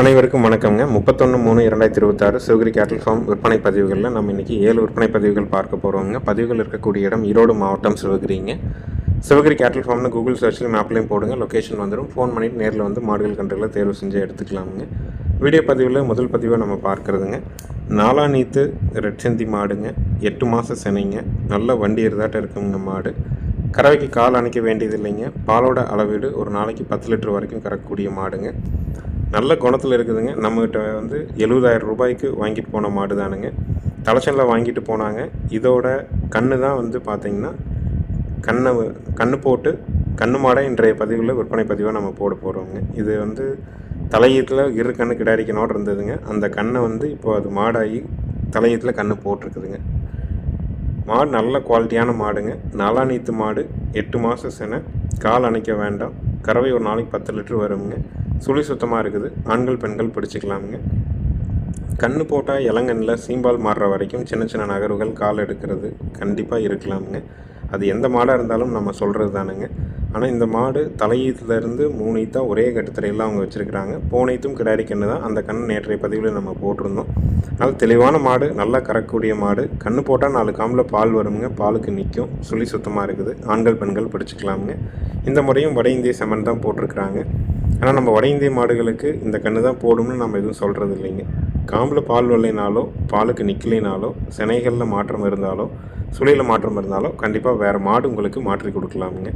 அனைவருக்கும் வணக்கங்க. 31/3/2026 சிவகிரி கேட்டில் ஃபார்ம் விற்பனை பதிவுகளில் நம்ம இன்றைக்கி 7 விற்பனை பதிவுகள் பார்க்க போகிறோங்க. பதிவுகள் இருக்கக்கூடிய இடம் ஈரோடு மாவட்டம் சிவகிரிங்க. சிவகிரி கேட்டில் ஃபார்ம்னு கூகுள் சர்ச்லையும் மேப்லையும் போடுங்க, லொக்கேஷன் வந்துடும். ஃபோன் பண்ணிட்டு நேரில் வந்து மாடுகள் கன்றுகளை தேர்வு செஞ்சு எடுத்துக்கலாமுங்க. வீடியோ பதிவில் முதல் பதிவை நம்ம பார்க்குறதுங்க. நாலாநீத்து ரெட் செந்தி மாடுங்க, 8 மாத சினைங்க, நல்ல வண்டி இருந்தாட்டம் இருக்குங்க மாடு. கறவைக்கு கால் அணைக்க வேண்டியது இல்லைங்க. பாலோட அளவீடு ஒரு நாளைக்கு 10 லிட்டர் வரைக்கும் கறக்கக்கூடிய மாடுங்க. நல்ல குணத்தில் இருக்குதுங்க. நம்மகிட்ட வந்து 70,000 ரூபாய்க்கு வாங்கிட்டு போன மாடு தானுங்க. தலைச்சனில் வாங்கிட்டு போனாங்க. இதோட கன்று தான் வந்து பார்த்திங்கன்னா கன்று போட்டு கன்று மாடை இன்றைய பதிவில் விற்பனை பதிவாக நம்ம போட போகிறோங்க. இது வந்து தலையீட்டில் கன்று கிடாரிக்கனோடு இருந்ததுங்க. அந்த கண்ணை வந்து இப்போ அது மாடாகி தலையீட்டில் கன்று போட்டிருக்குதுங்க. மாடு நல்ல குவாலிட்டியான மாடுங்க. நாலாநீத்து மாடு, 8 மாத சினை, கால் அணைக்க வேண்டாம். கறவை ஒரு நாளைக்கு 10 லிட்டர் வருங்க. சுழி சுத்தமாக இருக்குது. ஆண்கள் பெண்கள் பிடிச்சிக்கலாமுங்க. கன்று போட்டால் இளங்கன்னில் சீம்பால் மாறுற வரைக்கும் சின்ன சின்ன நகர்வுகள் கால் எடுக்கிறது கண்டிப்பாக இருக்கலாமுங்க. அது எந்த மாடாக இருந்தாலும் நம்ம சொல்கிறது தானுங்க. ஆனால் இந்த மாடு தலையீத்துலேருந்து 3 ஈத்தா ஒரே கட்டுத்தரையில் அவங்க வச்சுருக்கிறாங்க. போனைத்தும் கிடாரி கன்று தான். அந்த கன்று நேற்றைய பதிவில் நம்ம போட்டிருந்தோம். அதனால் தெளிவான மாடு, நல்லா கறக்கக்கூடிய மாடு. கன்று போட்டால் 4 காம்பில் பால் வருங்க. பாலுக்கு நிற்கும். சுழி சுத்தமாக இருக்குது. ஆண்கள் பெண்கள் பிடிச்சிக்கலாமுங்க. இந்த முறையும் வட இந்திய செம்மண் தான் போட்டிருக்கிறாங்க. ஆனால் நம்ம வட இந்திய மாடுகளுக்கு இந்த கன்று தான் போடும்னு நம்ம எதுவும் சொல்கிறது இல்லைங்க. காம்பில் பால் வரலைனாலோ, பாலுக்கு நிற்கலைனாலோ, சினைகளில் மாற்றம் இருந்தாலோ, சுழியில் மாற்றம் இருந்தாலோ கண்டிப்பாக வேறு மாடு உங்களுக்கு மாற்றி கொடுக்கலாமுங்க.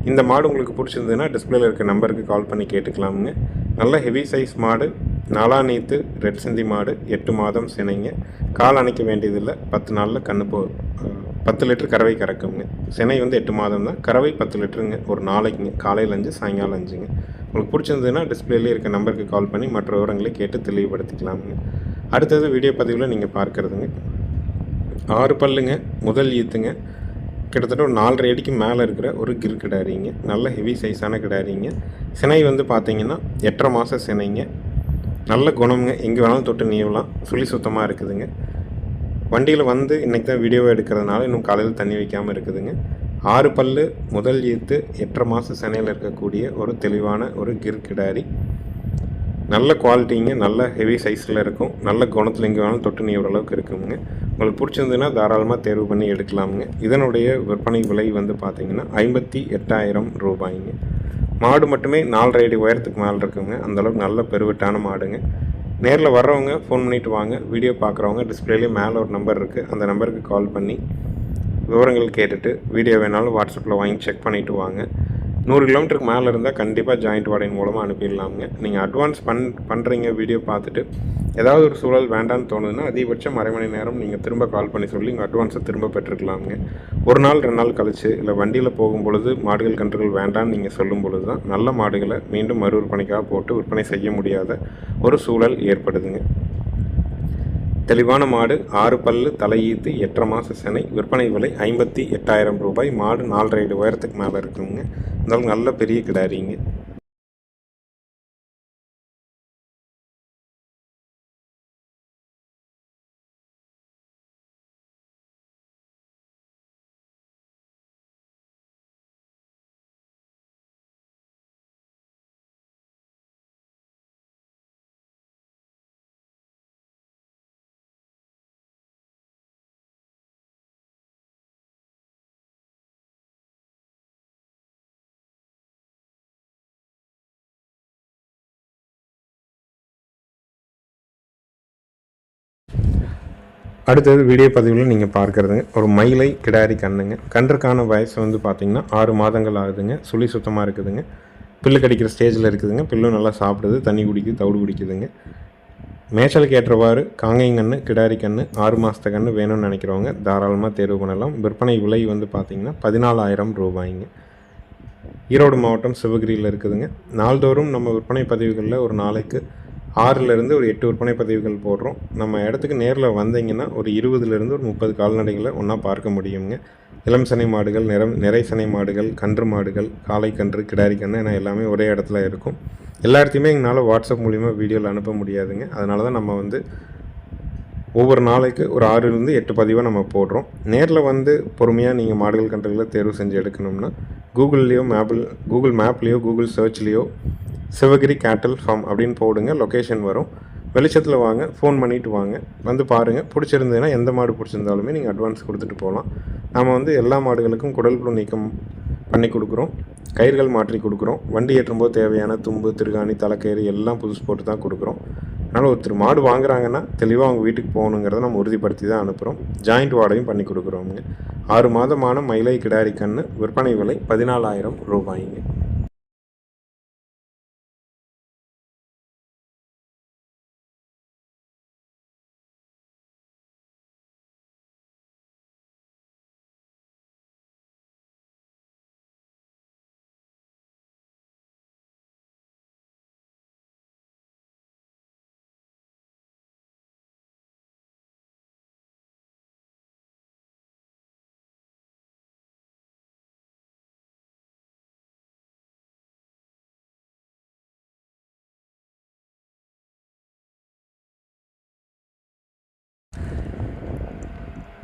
இந்த மாடு உங்களுக்கு பிடிச்சிருந்ததுன்னா டிஸ்பிளேல இருக்க நம்பருக்கு கால் பண்ணி கேட்டுக்கலாமுங்க. நல்ல ஹெவி சைஸ் மாடு, நாலாநீத்து ரெட் செந்தி மாடு, 8 மாதம் சினைங்க. கால் அணைக்க வேண்டியதில்லை. 10 நாளில் கன்று 10 லிட்டர் கறவை கறக்குங்க. சினை வந்து 8 மாதம் தான். கறவை 10 லிட்டருங்க ஒரு நாளைக்குங்க. காலையில் 5, சாயங்காலம் 5ங்க. உங்களுக்கு பிடிச்சிருந்ததுன்னா டிஸ்பிளேலே இருக்க நம்பருக்கு கால் பண்ணி மற்ற விவரங்களை கேட்டு தெளிவுபடுத்திக்கலாமுங்க. அடுத்தது வீடியோ பதிவில் நீங்கள் பார்க்குறதுங்க. 6 பல்லுங்க, முதல் ஈத்துங்க, கிட்டத்தட்ட ஒரு 4.5 அடிக்கு மேலே இருக்கிற ஒரு கிர் கிடாரிங்க. நல்ல ஹெவி சைஸான கிடாரிங்க. சினை வந்து பார்த்திங்கன்னா 8.5 மாத சினைங்க. நல்ல குணம்ங்க. எங்கே வேணாலும் தொட்டு நீவலாம். சுழி சுத்தமாக இருக்குதுங்க. வண்டியில் வந்து இன்றைக்கி தான் வீடியோவை எடுக்கிறதுனால இன்னும் காலையில் தண்ணி வைக்காமல் இருக்குதுங்க. 6 பல்லு, முதல் ஈத்து, 8.5 மாத சினையில் இருக்கக்கூடிய ஒரு தெளிவான ஒரு கிர் கிடாரி. நல்ல குவாலிட்டிங்க. நல்ல ஹெவி சைஸில் இருக்கும். நல்ல குணத்தில் எங்கே வேணாலும் தொட்டு நீவுற அளவுக்கு இருக்குங்க. உங்களுக்கு பிடிச்சிருந்ததுன்னா தாராளமாக தேர்வு பண்ணி எடுக்கலாமுங்க. இதனுடைய விற்பனை விலை வந்து பார்த்திங்கன்னா 58,000 ரூபாய்ங்க. மாடு மட்டுமே 4.5 அடி உயரத்துக்கு மேலே இருக்குங்க. அந்தளவுக்கு நல்ல பெருவிட்டான மாடுங்க. நேரில் வர்றவங்க ஃபோன் பண்ணிவிட்டு வாங்க. வீடியோ பார்க்குறவங்க டிஸ்பிளேலேயே மேலே ஒரு நம்பர் இருக்குது. அந்த நம்பருக்கு கால் பண்ணி விவரங்கள் கேட்டுட்டு வீடியோ வேணாலும் வாட்ஸ்அப்பில் வாங்கி செக் பண்ணிவிட்டு வாங்க. 100 கிலோமீட்டருக்கு மேலே இருந்தால் கண்டிப்பாக ஜாயிண்ட் வாடகை மூலமாக அனுப்பிடலாமுங்க. நீங்கள் அட்வான்ஸ் பண்ணுறீங்க, வீடியோ பார்த்துட்டு ஏதாவது ஒரு சூழல் வேண்டான்னு தோணுதுன்னா அதிகபட்சம் அரை மணி நேரம் நீங்கள் திரும்ப கால் பண்ணி சொல்லி உங்கள் அட்வான்ஸை திரும்ப பெற்றுக்கலாமுங்க. ஒரு நாள் 2 நாள் கழிச்சு இல்லை வண்டியில் போகும்பொழுது மாடுகள் கன்றுகள் வேண்டான்னு நீங்கள் சொல்லும் பொழுது தான் நல்ல மாடுகளை மீண்டும் மறு விற்பனைக்காக போட்டு விற்பனை செய்ய முடியாத ஒரு சூழல் ஏற்படுதுங்க. தெளிவான மாடு, 6 பல்லு, தலையீத்து, 8.5 மாத சினை. விற்பனை விலை 58,000 ரூபாய். மாடு 4.5 அடி உயரத்துக்கு மேலே இருக்குங்க. இருந்தாலும் நல்ல பெரிய கிடாரிங்க. அடுத்தது வீடியோ பதிவில் நீங்கள் பார்க்குறதுங்க ஒரு மயிலை கிடாரி கண்ணுங்க. கன்றுக்கான வயசு வந்து பார்த்திங்கன்னா 6 மாதங்கள் ஆகுதுங்க. சுழி சுத்தமாக இருக்குதுங்க. பில்லு கடிக்கிற ஸ்டேஜில் இருக்குதுங்க. பில்லும் நல்லா சாப்பிடுது, தண்ணி குடிக்குது, தவிடு குடிக்குதுங்க. மேய்ச்சலுக்கு ஏற்றவாறு காங்கைங்கன்று, கிடாரி கன்று, 6 மாதத்து கன்று வேணும்னு நினைக்கிறவங்க தாராளமாக தேர்வு பண்ணலாம். விற்பனை விலை வந்து பார்த்திங்கன்னா 14,000 ரூபாய்ங்க. ஈரோடு மாவட்டம் சிவகிரியில் இருக்குதுங்க. நாள்தோறும் நம்ம விற்பனை பதிவுகளில் ஒரு நாளைக்கு 6லேருந்து ஒரு 8 விற்பனை பதிவுகள் போடுறோம். நம்ம இடத்துக்கு நேரில் வந்தீங்கன்னா ஒரு 20லேருந்து ஒரு 30 கால்நடைகளை ஒன்றா பார்க்க முடியுங்க. இளம் சனை மாடுகள், நிறை சனை மாடுகள், கன்று மாடுகள், காளை கன்று, கிடாரி கன்று என எல்லாமே ஒரே இடத்துல இருக்கும். எல்லா இடத்தையுமே எங்களால் வாட்ஸ்அப் மூலிமா வீடியோவில் அனுப்ப முடியாதுங்க. அதனால தான் நம்ம வந்து ஒவ்வொரு நாளைக்கு ஒரு 6லேருந்து 8 பதிவாக நம்ம போடுறோம். நேரில் வந்து பொறுமையாக நீங்கள் மாடுகள் கன்றுகளை தேர்வு செஞ்சு எடுக்கணும்னா கூகுள் மேப்லேயோ கூகுள் சர்ச்லேயோ சிவகிரி கேட்டில் ஃபார்ம் அப்படின்னு போடுங்க, லொக்கேஷன் வரும். வெளிச்சத்தில் வாங்க, ஃபோன் பண்ணிவிட்டு வாங்க, வந்து பாருங்கள். பிடிச்சிருந்ததுன்னா எந்த மாடு பிடிச்சிருந்தாலுமே நீங்கள் அட்வான்ஸ் கொடுத்துட்டு போகலாம். நாம் வந்து எல்லா மாடுகளுக்கும் குடல் புழு நீக்கம் பண்ணி கொடுக்குறோம், கயிறுகள் மாற்றி கொடுக்குறோம். வண்டி ஏற்றும்போது தேவையான தும்பு, திருகாணி, தலைக்கயிறு எல்லாம் புதுசு போட்டு தான் கொடுக்குறோம். அதனால் ஒருத்தர் மாடு வாங்குறாங்கன்னா தெளிவாக அவங்க வீட்டுக்கு போகணுங்கிறத நம்ம உறுதிப்படுத்தி தான் அனுப்புகிறோம். ஜாயிண்ட் வாடகையும் பண்ணி கொடுக்குறோங்க. 6 மாதமான மயிலை கிடாரி கன்று விற்பனை விலை 14,000 ரூபாய்ங்க.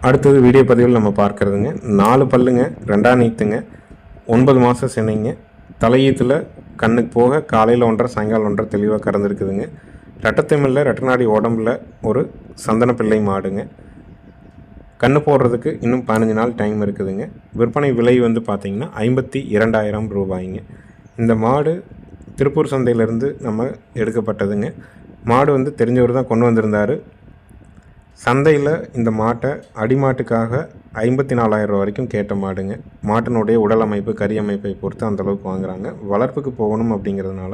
அடுத்தது வீடியோ பதிவில் நம்ம பார்க்குறதுங்க 4 பல்லுங்க, 2ஆம் நீத்துங்க, 9 மாதம் சினைங்க. தலையீத்தில் கண்ணுக்கு போக காலையில் 1.5 சாயங்காலம் 1.5 தெளிவாக கறந்துருக்குதுங்க. ரெட்டத்தமிழில் ரெட்டநாடி உடம்புல ஒரு சந்தன பிள்ளை மாடுங்க. கன்று போடுறதுக்கு இன்னும் 15 நாள் டைம் இருக்குதுங்க. விற்பனை விலை வந்து பார்த்திங்கன்னா 52,000 ரூபாய்ங்க. இந்த மாடு திருப்பூர் சந்தையிலேருந்து நம்ம எடுக்கப்பட்டதுங்க. மாடு வந்து தெரிஞ்சவர் தான் கொண்டு வந்திருந்தார். சந்தையில் இந்த மாட்டை அடிமாட்டுக்காக 54,000 வரைக்கும் கேட்ட மாடுங்க. மாட்டினுடைய உடல் அமைப்பு, கறி அமைப்பை பொறுத்து அந்தளவுக்கு வாங்குகிறாங்க. வளர்ப்புக்கு போகணும் அப்படிங்கிறதுனால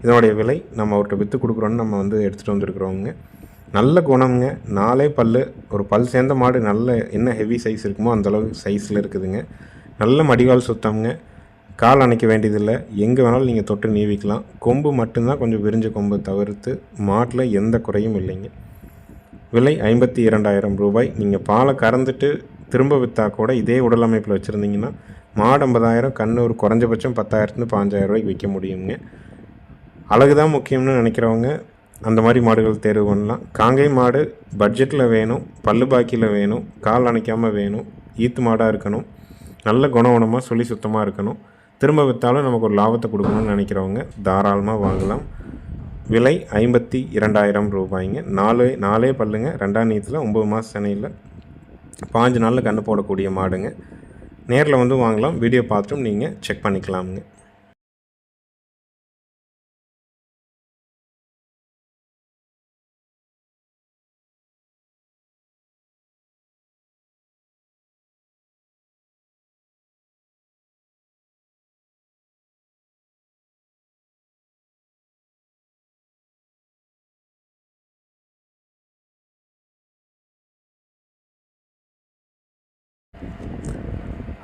இதனுடைய விலை நம்ம அவர்கிட்ட விற்று கொடுக்குறோன்னு நம்ம வந்து எடுத்துகிட்டு வந்துருக்குறோங்க. நல்ல குணம்ங்க, 4 பல், ஒரு பல் சேர்ந்த மாடு நல்ல என்ன ஹெவி சைஸ் இருக்குமோ அந்தளவுக்கு சைஸில் இருக்குதுங்க. நல்ல மடிவால் சுத்தம்ங்க, கால் அணைக்க வேண்டியதில்லை, எங்கே வேணாலும் நீங்கள் தொட்டு நீவிக்கலாம். கொம்பு மட்டும்தான் கொஞ்சம் விரிஞ்ச கொம்பு தவிர்த்து மாட்டில் எந்த குறையும் இல்லைங்க. விலை 52,000 ரூபாய். நீங்கள் பாலை கறந்துட்டு திரும்ப விற்றா கூட இதே உடல் அமைப்பில் வச்சுருந்தீங்கன்னா மாடு 50,000, கன்று ஒரு குறைஞ்சபட்சம் 10,000 15,000 ரூபாய்க்கு விற்க முடியுங்க. அழகு தான் முக்கியம்னு நினைக்கிறவங்க அந்த மாதிரி மாடுகள் தேர்வு பண்ணலாம். காங்கை மாடு பட்ஜெட்டில் வேணும், பல்லு பாக்கியில் வேணும், கால் அணைக்காமல் வேணும், ஈத்து மாடாக இருக்கணும், நல்ல குணமாக சொல்லி சுத்தமாக இருக்கணும், திரும்ப விற்றாலும் நமக்கு ஒரு லாபத்தை கொடுக்கணும்னு நினைக்கிறவங்க தாராளமாக வாங்கலாம். விலை 52,000 ரூபாய்ங்க. 4 பல்லுங்க, 2ஆம் நீத்தில், 9 மாதம் சினையில், 5 நாளில் கன்று போடக்கூடிய மாடுங்க. நேரில் வந்து வாங்கலாம். வீடியோ பார்த்துட்டும் நீங்கள் செக் பண்ணிக்கலாமுங்க.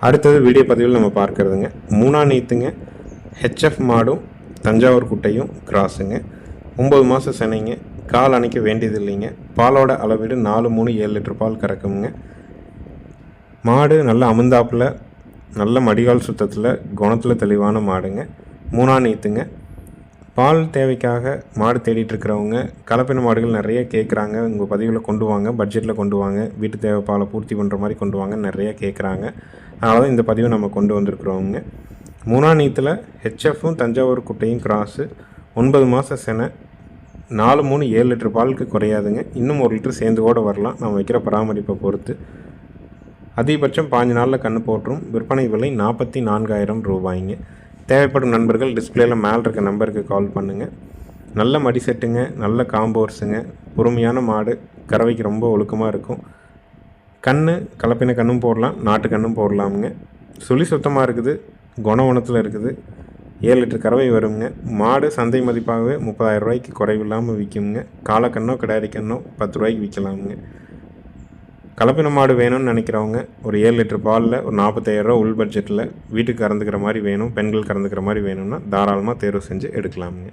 அடுத்தது வீடியோ பதிவில் நம்ம பார்க்குறதுங்க 3ஆம் நீத்துங்க, ஹெச்எஃப் மாடும் தஞ்சாவூர் குட்டையும் கிராஸுங்க. 9 மாதம் சினைங்க, கால் அணைக்க வேண்டியது இல்லைங்க. பாலோட அளவீடு 4, 3, 7 லிட்டர் பால் கறக்குங்க. மாடு நல்லா அமுந்தாப்பில், நல்ல மடிகால் சுத்தத்தில், குணத்தில் தெளிவான மாடுங்க. 3ஆம் நீத்துங்க. பால் தேவைக்காக மாடு தேடிட்டுருக்கிறவங்க, கலப்பின மாடுகள் நிறைய கேட்குறாங்க, உங்கள் பதிவில் கொண்டு வாங்க, பட்ஜெட்டில் கொண்டு வாங்க, வீட்டு தேவை பாலை பூர்த்தி பண்ணுற மாதிரி கொண்டு வாங்க நிறைய கேட்குறாங்க. அதனால தான் இந்த பதிவை நம்ம கொண்டு வந்திருக்கிறோங்க. 3ஆம் நீத்தில் ஹெச்எஃப்பும் தஞ்சாவூர் குட்டையும் கிராஸு, 9 மாதம் செனை, 4, 3, 7 லிட்டர் பாலுக்கு குறையாதுங்க. இன்னும் 1 லிட்டர் சேர்ந்து கூட வரலாம், நம்ம வைக்கிற பராமரிப்பை பொறுத்து. அதிகபட்சம் 15 நாளில் கன்று போட்டுரும். விற்பனை விலை 44,000 ரூபாய்ங்க. தேவைப்படும் நண்பர்கள் டிஸ்பிளேயில் மேலே இருக்க நம்பருக்கு கால் பண்ணுங்கள். நல்ல மடி செட்டுங்க, நல்ல காம்போர்ஸுங்க, பொறுமையான மாடு, கறவைக்கு ரொம்ப ஒழுக்கமாக இருக்கும். கன்று கலப்பின கன்றும் போடலாம், நாட்டு கன்றும் போடலாமுங்க. சுழி சுத்தமாக இருக்குது, குணத்தில் இருக்குது, 7 லிட்டர் கறவை வருங்க. மாடு சந்தை மதிப்பாகவே 30,000 ரூபாய்க்கு குறைவில்லாமல் விற்குங்க. காலக்கண்ணோ கிடாரி கண்ணோ 10 ரூபாய்க்கு விற்கலாமுங்க. கலப்பின மாடு வேணும்னு நினைக்கிறவங்க ஒரு 7 லிட்டர் பாலில் ஒரு 45,000 உள் பட்ஜெட்டில் வீட்டுக்கு கறந்துக்கிற மாதிரி வேணும், பெண்கள் கறந்துக்கிற மாதிரி வேணும்னா தாராளமாக தேர்வு செஞ்சு எடுக்கலாமுங்க.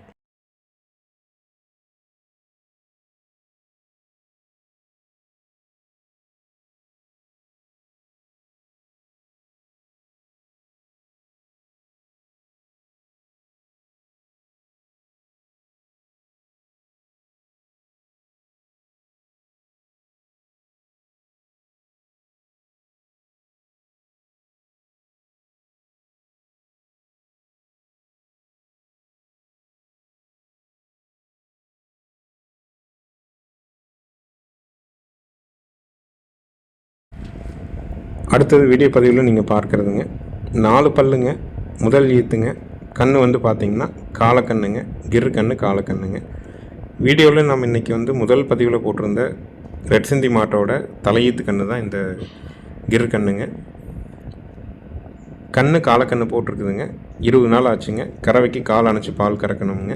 அடுத்தது வீடியோ பதிவில் நீங்கள் பார்க்குறதுங்க 4 பல்லுங்க, முதல் ஈத்துங்க. கண் வந்து பார்த்திங்கன்னா காலக்கண்ணுங்க, கிரு கண்ணு காலக்கண்ணுங்க. வீடியோவில் நம்ம இன்றைக்கி வந்து முதல் பதிவில் போட்டிருந்த ரெட் சிந்தி மாட்டோட தலையீத்து கண்ணு தான் இந்த கிரு கண்ணுங்க. கண்ணு காலக்கண்ணு போட்டிருக்குதுங்க. 20 நாள் ஆச்சுங்க. கறவைக்கு கால் அணைச்சி பால் கறக்கணுங்க.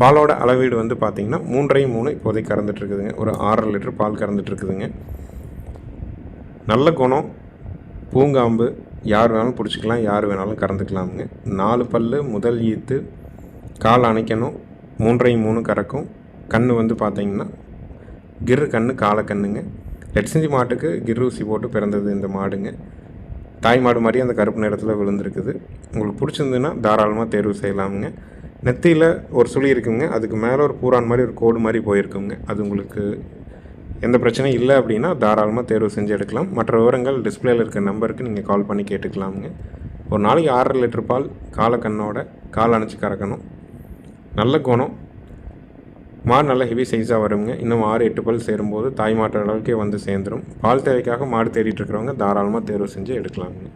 பாலோட அளவீடு வந்து பார்த்திங்கன்னா 3.3 இப்போதைக்கு கறந்துட்டுருக்குதுங்க. ஒரு 6.5 லிட்டர் பால் கறந்துட்டுருக்குதுங்க. நல்ல குணம், பூங்காம்பு, யார் வேணாலும் பிடிச்சிக்கலாம், யார் வேணாலும் கறந்துக்கலாமுங்க. 4 பல், முதல் ஈத்து, கால் அணைக்கணும், 3.3 கறக்கும். கண் வந்து பார்த்திங்கன்னா கிரு கண்ணு காலக்கண்ணுங்க. ரெட் சிந்தி மாட்டுக்கு கிரு ஊசி போட்டு பிறந்தது இந்த மாடுங்க. தாய் மாடு மாதிரி அந்த கருப்பு நிறத்தில் விழுந்துருக்குது. உங்களுக்கு பிடிச்சிருந்துன்னா தாராளமாக தேர்வு செய்யலாமுங்க. நெத்தியில் ஒரு சுழி இருக்குங்க. அதுக்கு மேலே ஒரு பூரான் மாதிரி ஒரு கோடு மாதிரி போயிருக்குங்க. அது உங்களுக்கு எந்த பிரச்சனையும் இல்லை அப்படின்னா தாராளமாக தேர்வு செஞ்சு எடுக்கலாம். மற்ற விவரங்கள் டிஸ்பிளேயில் இருக்க நம்பருக்கு நீங்கள் கால் பண்ணி கேட்டுக்கலாமுங்க. ஒரு நாளைக்கு 6.5 லிட்டர் பால் காலக்கண்ணோட கால் அணைச்சி கறக்கணும். நல்ல குணம், மாடு நல்ல ஹெவி சைஸாக வருங்க. இன்னும் 6-8 பல் சேரும்போது தாய் மாட்டு அளவுக்கே வந்து சேர்ந்துடும். பால் தேவைக்காக மாடு தேடிட்டு இருக்கிறவங்க தாராளமாக தேர்வு செஞ்சு எடுக்கலாமுங்க.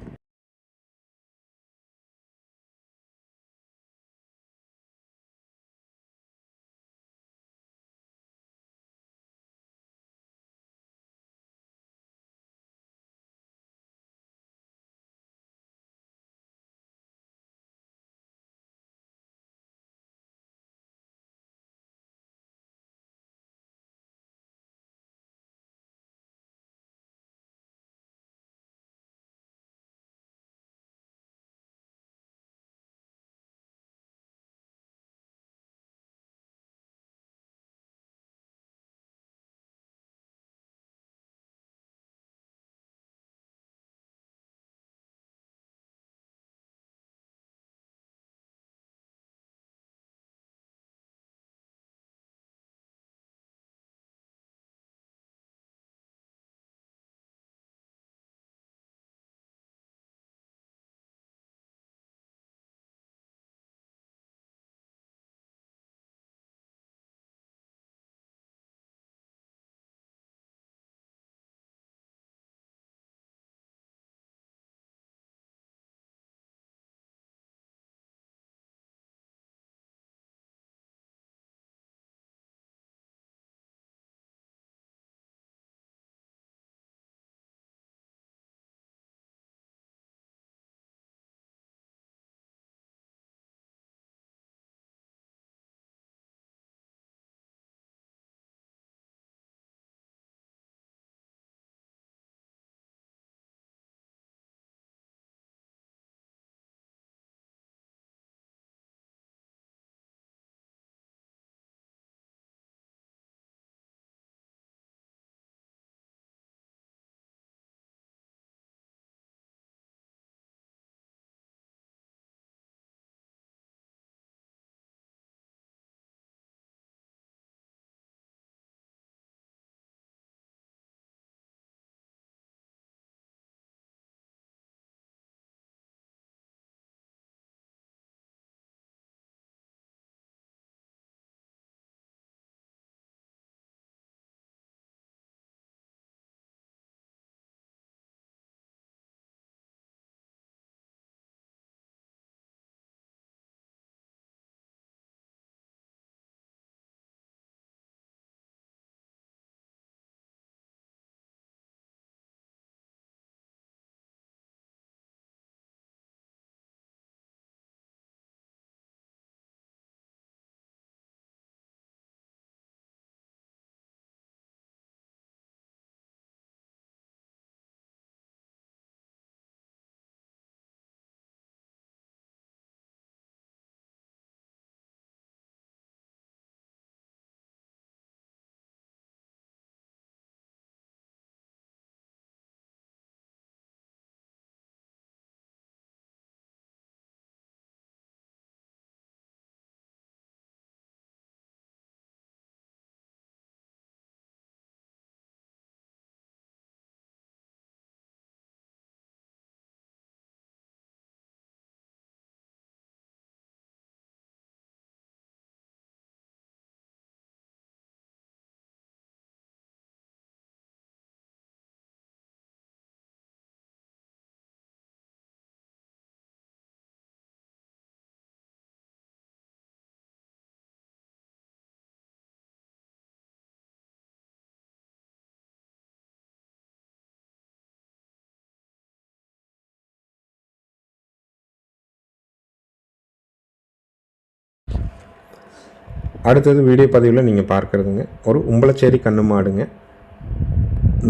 அடுத்தது வீடியோ பதிவில் நீங்கள் பார்க்குறதுங்க ஒரு உம்பளச்சேரி கன்று மாடுங்க.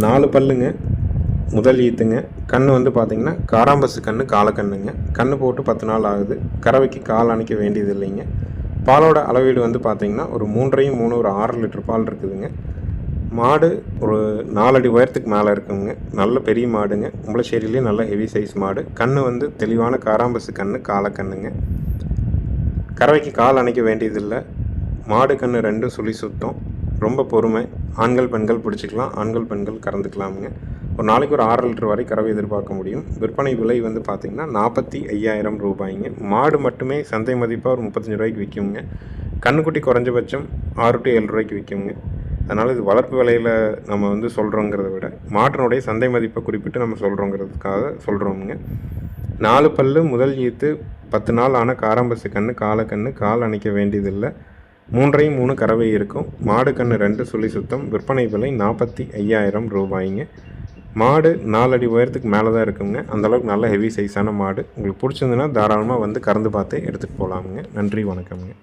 4 பல்லுங்க, முதல் ஈத்துங்க. கன்று வந்து பார்த்திங்கன்னா காராம்பசு கன்று, காலக்கண்ணுங்க. கன்று போட்டு 10 நாள் ஆகுது. கறவைக்கு கால் அணைக்க வேண்டியது இல்லைங்க. பாலோட அளவீடு வந்து பார்த்திங்கன்னா ஒரு 3 ஒரு 6 லிட்டர் பால் இருக்குதுங்க. மாடு ஒரு 4 அடி உயரத்துக்கு மேலே இருக்குங்க. நல்ல பெரிய மாடுங்க. உம்பளச்சேரியிலே நல்ல ஹெவி சைஸ் மாடு. கன்று வந்து தெளிவான காராம்பசு கன்று, காலக்கண்ணுங்க. கறவைக்கு கால் அணைக்க வேண்டியதில்லை. மாடு கன்று 2 சுழி சுத்தம். ரொம்ப பொறுமை. ஆண்கள் பெண்கள் பிடிச்சிக்கலாம், ஆண்கள் பெண்கள் கறந்துக்கலாமுங்க. ஒரு நாளைக்கு ஒரு 6 லிட்டர் வரை கறவை எதிர்பார்க்க முடியும். விற்பனை விலை வந்து பார்த்திங்கன்னா 45,000 ரூபாய்ங்க. மாடு மட்டுமே சந்தை மதிப்பாக ஒரு 35 ரூபாய்க்கு விற்குங்க. கன்றுக்குட்டி குறைஞ்சபட்சம் 6 to 7 ரூபாய்க்கு விற்குங்க. அதனால் இது வளர்ப்பு விலையில் நம்ம வந்து சொல்கிறோங்கிறத விட மாட்டினுடைய சந்தை மதிப்பை குறிப்பிட்டு நம்ம சொல்கிறோங்கிறதுக்காக சொல்கிறோமுங்க. 4 பல்லு, முதல் ஈத்து, 10 நாள் ஆன காராம்பசு கன்று, காலக்கன்று, கால் அணைக்க வேண்டியதில்லை. 3 கறவை இருக்கும். மாடு கன்று 2 சுழி சுத்தம். விற்பனை விலை 45,000 ரூபாய்ங்க. மாடு 4 அடி உயரத்துக்கு மேலே தான் இருக்குங்க. அந்தளவுக்கு நல்ல ஹெவி சைஸான மாடு. உங்களுக்கு பிடிச்சிருந்துன்னா தாராளமாக வந்து கறந்து பார்த்து எடுத்துகிட்டு போகலாமுங்க. நன்றி, வணக்கம்ங்க.